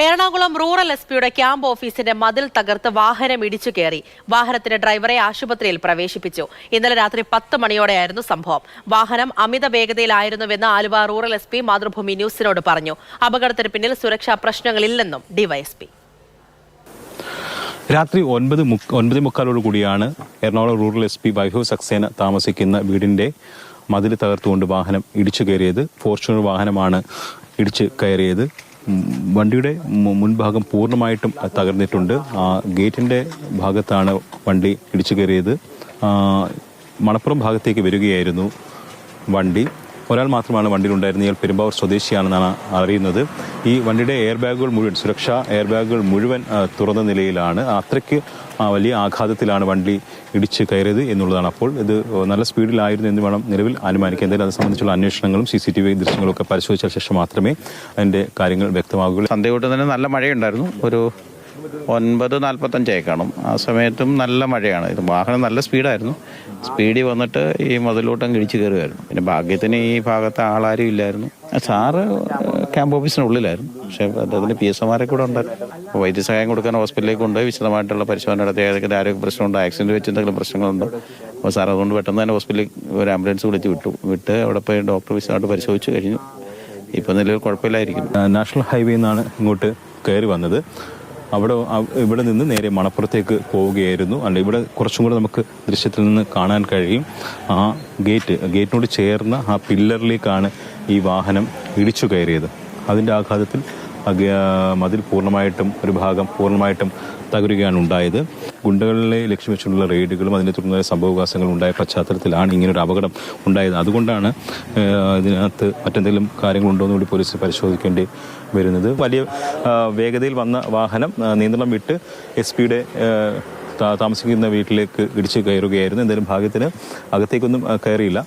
Ernakulam rural എസ്.പിയുടെ camp ഓഫീസിന്റെ മതിൽ തകർത്ത് വാഹനം ഇടിച്ചു കയറി. വാഹനത്തിന്റെ ഡ്രൈവറെ ആശുപത്രിയിൽ പ്രവേശിപ്പിച്ചു. ഇന്നലെ രാത്രി 10 മണിയോടെയായിരുന്നു സംഭവം. വാഹനം അമിത വേഗതയിലായിരുന്നുവെന്ന് ആലുവ റൂറൽ എസ്.പി മാതൃഭൂമി ന്യൂസിനോട് പറഞ്ഞു. അപകടത്തിന് പിന്നിൽ സുരക്ഷാ പ്രശ്നങ്ങളില്ലെന്നും ഡിവൈഎസ്പി. രാത്രി 9:45 കൂടിയാണ് എറണാകുളം റൂറൽ എസ്.പി വൈഭവ് സക്സേന താമസിക്കുന്ന വീടിന്റെ മതിൽ തകർത്തുകൊണ്ട് വാഹനം ഇടിച്ചു കയറിയത്. ഫോർച്യൂണർ വാഹനമാണ് ഇടിച്ച് കയറിയത്. വണ്ടിയുടെ മുൻഭാഗം പൂർണ്ണമായിട്ടും തകർന്നിട്ടുണ്ട്. ഗേറ്റിന്റെ ഭാഗത്താണ് വണ്ടി ഇടിച്ചു കയറിയത്. മണപ്പുറം ഭാഗത്തേക്ക് വരികയായിരുന്നു വണ്ടി. ഒരാൾ മാത്രമാണ് വണ്ടിയിലുണ്ടായിരുന്നത്. ഇയാൾ പെരുമ്പാവൂർ സ്വദേശിയാണെന്നാണ് അറിയുന്നത്. ഈ വണ്ടിയുടെ എയർ ബാഗുകൾ മുഴുവൻ, സുരക്ഷാ എയർ ബാഗുകൾ മുഴുവൻ തുറന്ന നിലയിലാണ്. അത്രയ്ക്ക് വലിയ ആഘാതത്തിലാണ് വണ്ടി ഇടിച്ച് കയറിയത് എന്നുള്ളതാണ്. അപ്പോൾ ഇത് നല്ല സ്പീഡിലായിരുന്നു എന്ന് വേണം നിലവിൽ അനുമാനിക്കാൻ. എന്തായാലും അത് സംബന്ധിച്ചുള്ള അന്വേഷണങ്ങളും CCTV ദൃശ്യങ്ങളൊക്കെ പരിശോധിച്ച ശേഷം മാത്രമേ അതിൻ്റെ കാര്യങ്ങൾ വ്യക്തമാകുകയുള്ളൂ. സന്ധ്യയോട്ട് തന്നെ നല്ല മഴയുണ്ടായിരുന്നു. ഒരു 9:45 കാണും. ആ സമയത്തും നല്ല മഴയാണ്. ഇത് വാഹനം നല്ല സ്പീഡായിരുന്നു. സ്പീഡിൽ വന്നിട്ട് ഈ മതിലോട്ടം ഇടിച്ച് കയറുമായിരുന്നു. പിന്നെ ഭാഗ്യത്തിന് ഈ ഭാഗത്ത് ആളാരും ഇല്ലായിരുന്നു. സാറ് ക്യാമ്പ് ഓഫീസിനുള്ളിലായിരുന്നു. പക്ഷേ അതിന് PSമാരെ കൂടെ ഉണ്ടായിരുന്നു. വൈദ്യസഹായം കൊടുക്കാൻ ഹോസ്പിറ്റലിലേക്ക് കൊണ്ടുപോയി വിശദമായിട്ടുള്ള പരിശോധന നടത്തി. ഏതൊക്കെ ആരോഗ്യ പ്രശ്നമുണ്ടോ, ആക്സിഡന്റ് വെച്ച് എന്തെങ്കിലും പ്രശ്നങ്ങളുണ്ടോ. അപ്പോൾ സാർ അതുകൊണ്ട് പെട്ടെന്ന് തന്നെ ഹോസ്പിറ്റലിൽ ഒരു ആംബുലൻസ് വിട്ട് അവിടെ പോയി ഡോക്ടർ വിശദമായിട്ട് പരിശോധിച്ച് കഴിഞ്ഞു. ഇപ്പോൾ നിലവിൽ കുഴപ്പമില്ലായിരിക്കും. നാഷണൽ ഹൈവേ നിന്നാണ് ഇങ്ങോട്ട് കയറി വന്നത്. ഇവിടെ നിന്ന് നേരെ മണപ്പുറത്തേക്ക് പോവുകയായിരുന്നു. അല്ല, ഇവിടെ കുറച്ചും കൂടെ നമുക്ക് ദൃശ്യത്തിൽ നിന്ന് കാണാൻ കഴിയും. ആ ഗേറ്റിനോട് ചേർന്ന ആ പില്ലറിലേക്കാണ് ഈ വാഹനം ഇടിച്ചു കയറിയത്. അതിൻ്റെ ആഘാതത്തിൽ മതിൽ പൂർണ്ണമായിട്ടും ഒരു ഭാഗം പൂർണ്ണമായിട്ടും തകരുകയാണ് ഉണ്ടായത്. ഗുണ്ടകളെ ലക്ഷ്യം വെച്ചുള്ള റെയ്ഡുകളും അതിനെ തുടർന്ന് സംഭവവികാസങ്ങളും ഉണ്ടായ പശ്ചാത്തലത്തിലാണ് ഇങ്ങനൊരു അപകടം ഉണ്ടായത്. അതുകൊണ്ടാണ് ഇതിനകത്ത് മറ്റെന്തെങ്കിലും കാര്യങ്ങളുണ്ടോയെന്ന് കൂടി പോലീസ് പരിശോധിക്കേണ്ടി വരുന്നത്. വലിയ വേഗതയിൽ വന്ന വാഹനം നിയന്ത്രണം വിട്ട് SP-യുടെ താമസിക്കുന്ന വീട്ടിലേക്ക് ഇടിച്ച് കയറുകയായിരുന്നു. എന്തായാലും ഭാഗ്യത്തിന് അകത്തേക്കൊന്നും കയറിയില്ല.